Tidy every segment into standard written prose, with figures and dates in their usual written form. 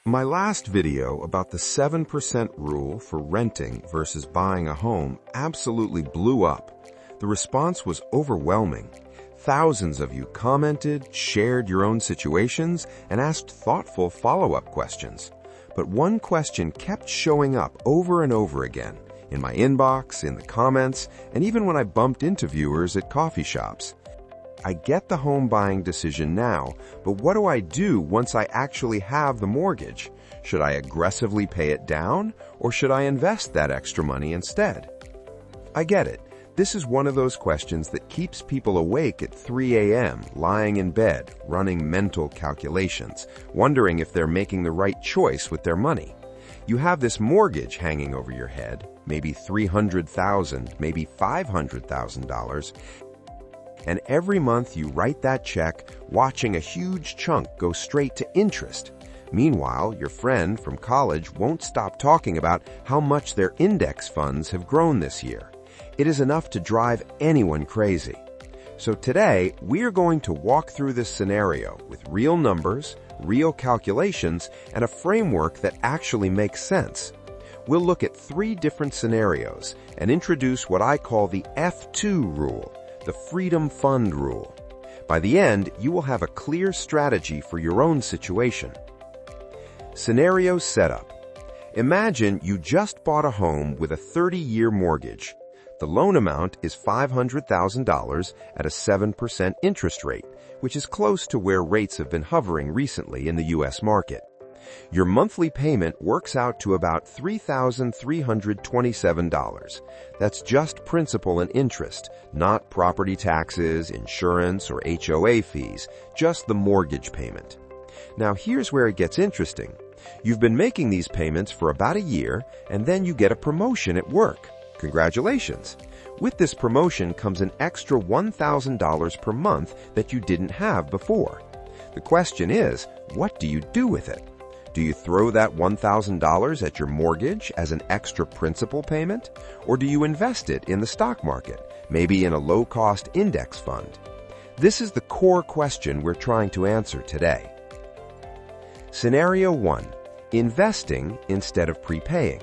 My last video about the 7% rule for renting versus buying a home absolutely blew up. The response was overwhelming. Thousands of you commented, shared your own situations, and asked thoughtful follow-up questions. But one question kept showing up over and over again, in my inbox, in the comments, and even when I bumped into viewers at coffee shops. I get the home buying decision now, but what do I do once I actually have the mortgage? Should I aggressively pay it down, or should I invest that extra money instead? I get it. This is one of those questions that keeps people awake at 3 a.m., lying in bed, running mental calculations, wondering if they're making the right choice with their money. You have this mortgage hanging over your head, maybe $300,000, maybe $500,000, and every month you write that check, watching a huge chunk go straight to interest. Meanwhile, your friend from college won't stop talking about how much their index funds have grown this year. It is enough to drive anyone crazy. So today, we are going to walk through this scenario with real numbers, real calculations, and a framework that actually makes sense. We'll look at 3 different scenarios and introduce what I call the F2 rule, the Freedom Fund rule. By the end, you will have a clear strategy for your own situation. Scenario setup. Imagine you just bought a home with a 30-year mortgage. The loan amount is $500,000 at a 7% interest rate, which is close to where rates have been hovering recently in the U.S. market. Your monthly payment works out to about $3,327. That's just principal and interest, not property taxes, insurance, or HOA fees, just the mortgage payment. Now here's where it gets interesting. You've been making these payments for about a year, and then you get a promotion at work. Congratulations! With this promotion comes an extra $1,000 per month that you didn't have before. The question is, what do you do with it? Do you throw that $1,000 at your mortgage as an extra principal payment? Or do you invest it in the stock market, maybe in a low-cost index fund? This is the core question we're trying to answer today. Scenario 1. Investing instead of prepaying.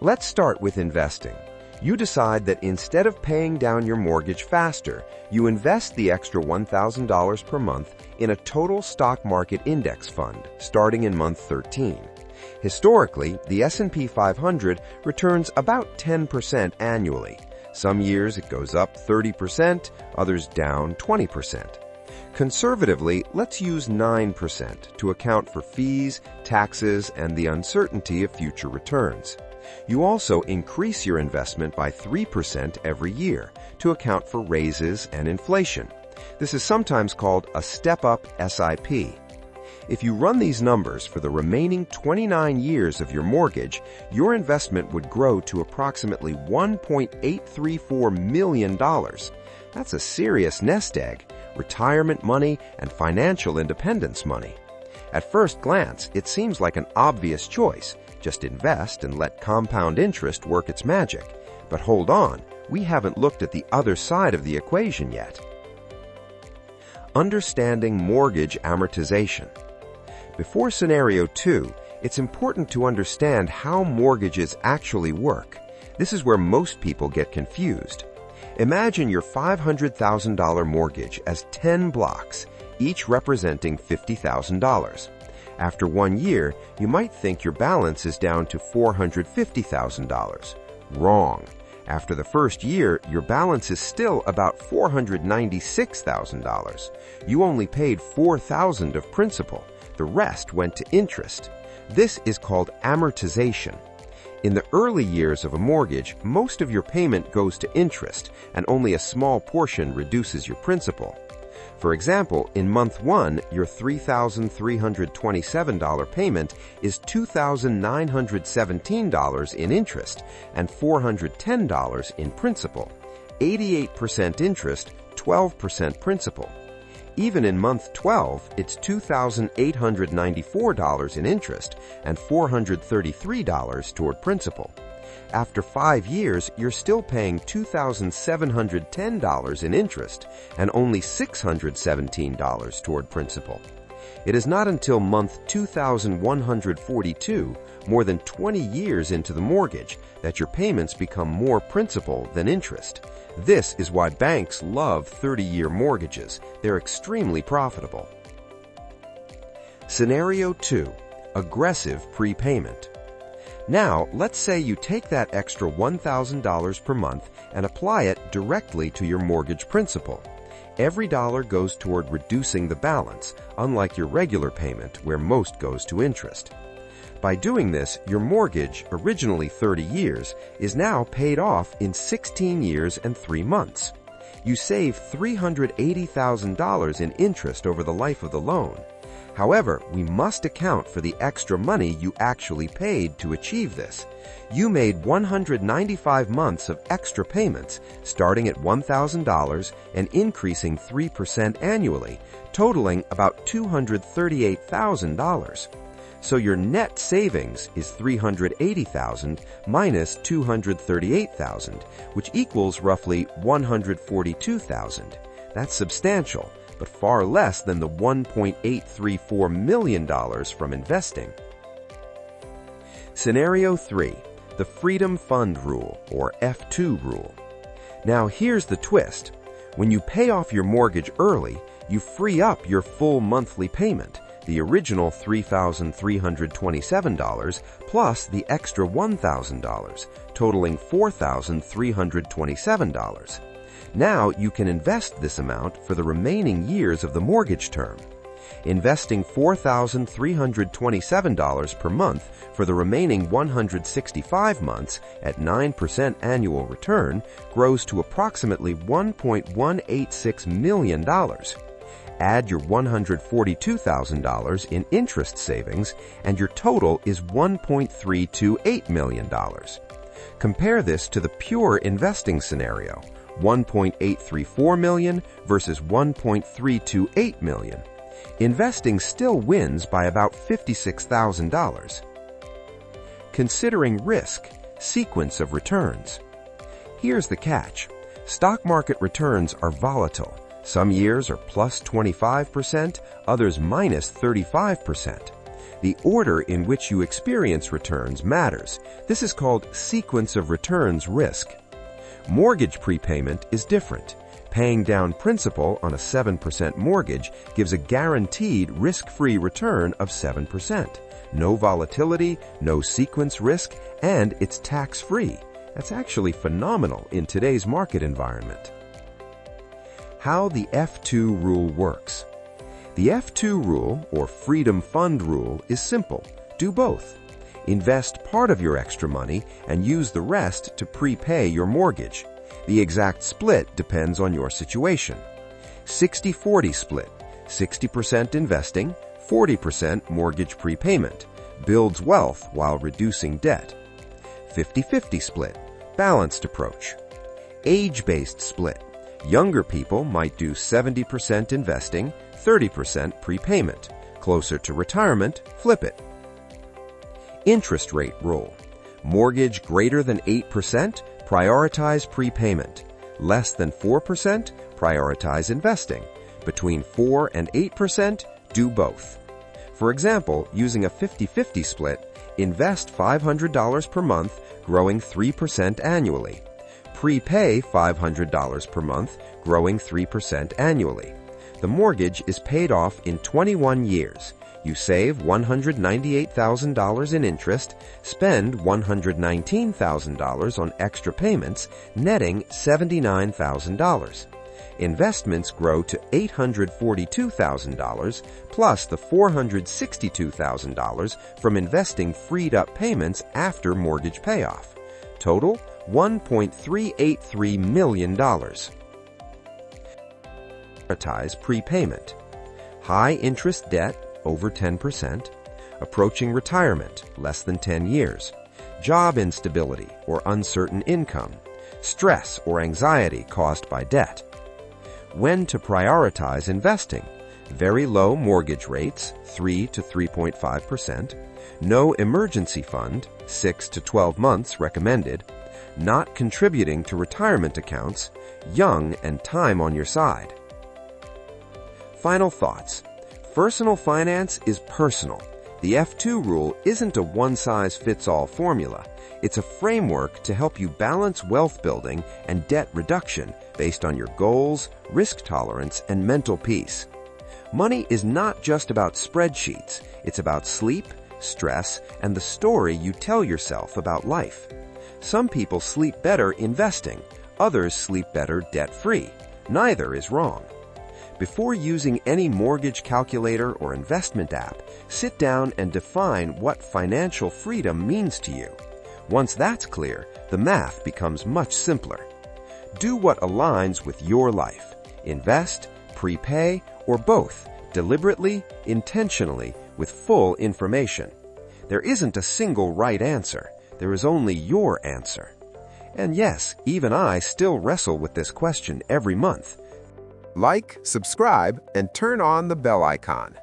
Let's start with investing. You decide that instead of paying down your mortgage faster, you invest the extra $1,000 per month in a total stock market index fund, starting in month 13. Historically, the S&P 500 returns about 10% annually. Some years it goes up 30%, others down 20%. Conservatively, let's use 9% to account for fees, taxes, and the uncertainty of future returns. You also increase your investment by 3% every year to account for raises and inflation. This is sometimes called a step-up SIP. If you run these numbers for the remaining 29 years of your mortgage, your investment would grow to approximately $1.834 million. That's a serious nest egg, retirement money and financial independence money. At first glance, it seems like an obvious choice. Just invest and let compound interest work its magic. But hold on, we haven't looked at the other side of the equation yet. Understanding mortgage amortization. Before scenario 2, it's important to understand how mortgages actually work. This is where most people get confused. Imagine your $500,000 mortgage as 10 blocks, each representing $50,000. After 1 year, you might think your balance is down to $450,000. Wrong. After the first year, your balance is still about $496,000. You only paid $4,000 of principal. The rest went to interest. This is called amortization. In the early years of a mortgage, most of your payment goes to interest, and only a small portion reduces your principal. For example, in month 1, your $3,327 payment is $2,917 in interest and $410 in principal. 88% interest, 12% principal. Even in month 12, it's $2,894 in interest and $433 toward principal. After 5 years, you're still paying $2,710 in interest and only $617 toward principal. It is not until month 2142, more than 20 years into the mortgage, that your payments become more principal than interest. This is why banks love 30-year mortgages. They're extremely profitable. Scenario 2. Aggressive prepayment. Now, let's say you take that extra $1,000 per month and apply it directly to your mortgage principal. Every dollar goes toward reducing the balance, unlike your regular payment, where most goes to interest. By doing this, your mortgage, originally 30 years, is now paid off in 16 years and 3 months. You save $380,000 in interest over the life of the loan. However, we must account for the extra money you actually paid to achieve this. You made 195 months of extra payments, starting at $1,000 and increasing 3% annually, totaling about $238,000. So your net savings is $380,000 minus $238,000, which equals roughly $142,000. That's substantial, but far less than the $1.834 million from investing. Scenario 3. The Freedom Fund Rule, or F2 rule. Now here's the twist. When you pay off your mortgage early, you free up your full monthly payment, the original $3,327 plus the extra $1,000, totaling $4,327. Now you can invest this amount for the remaining years of the mortgage term. Investing $4,327 per month for the remaining 165 months at 9% annual return grows to approximately $1.186 million. Add your $142,000 in interest savings, and your total is $1.328 million. Compare this to the pure investing scenario, $1.834 million versus $1.328 million. Investing still wins by about $56,000. Considering risk, sequence of returns. Here's the catch. Stock market returns are volatile. Some years are plus 25%, others minus 35%. The order in which you experience returns matters. This is called sequence of returns risk. Mortgage prepayment is different. Paying down principal on a 7% mortgage gives a guaranteed risk-free return of 7%. No volatility, no sequence risk, and it's tax-free. That's actually phenomenal in today's market environment. How the F2 rule works. The F2 rule, or Freedom Fund rule, is simple. Do both. Invest part of your extra money and use the rest to prepay your mortgage. The exact split depends on your situation. 60-40 split, 60% investing, 40% mortgage prepayment, builds wealth while reducing debt. 50-50 split, balanced approach. Age-based split, younger people might do 70% investing, 30% prepayment. Closer to retirement, flip it. Interest rate rule. Mortgage greater than 8%, prioritize prepayment. Less than 4%, prioritize investing. Between 4 and 8%, do both. For example, using a 50-50 split, invest $500 per month, growing 3% annually. Prepay $500 per month, growing 3% annually. The mortgage is paid off in 21 years. You save $198,000 in interest, spend $119,000 on extra payments, netting $79,000. Investments grow to $842,000 plus the $462,000 from investing freed-up payments after mortgage payoff. Total, $1.383 million. Prioritize prepayment. High interest debt, over 10%. Approaching retirement, less than 10 years. Job instability or uncertain income. Stress or anxiety caused by debt. When to prioritize investing. Very low mortgage rates, 3 to 3.5%. No emergency fund, 6 to 12 months recommended. Not contributing to retirement accounts. Young and time on your side. Final thoughts. Personal finance is personal. The F2 rule isn't a one-size-fits-all formula. It's a framework to help you balance wealth building and debt reduction based on your goals, risk tolerance, and mental peace. Money is not just about spreadsheets. It's about sleep, stress, and the story you tell yourself about life. Some people sleep better investing. Others sleep better debt-free. Neither is wrong. Before using any mortgage calculator or investment app, sit down and define what financial freedom means to you. Once that's clear, the math becomes much simpler. Do what aligns with your life. Invest, prepay, or both, deliberately, intentionally, with full information. There isn't a single right answer. There is only your answer. And yes, even I still wrestle with this question every month. Like, subscribe, and turn on the bell icon.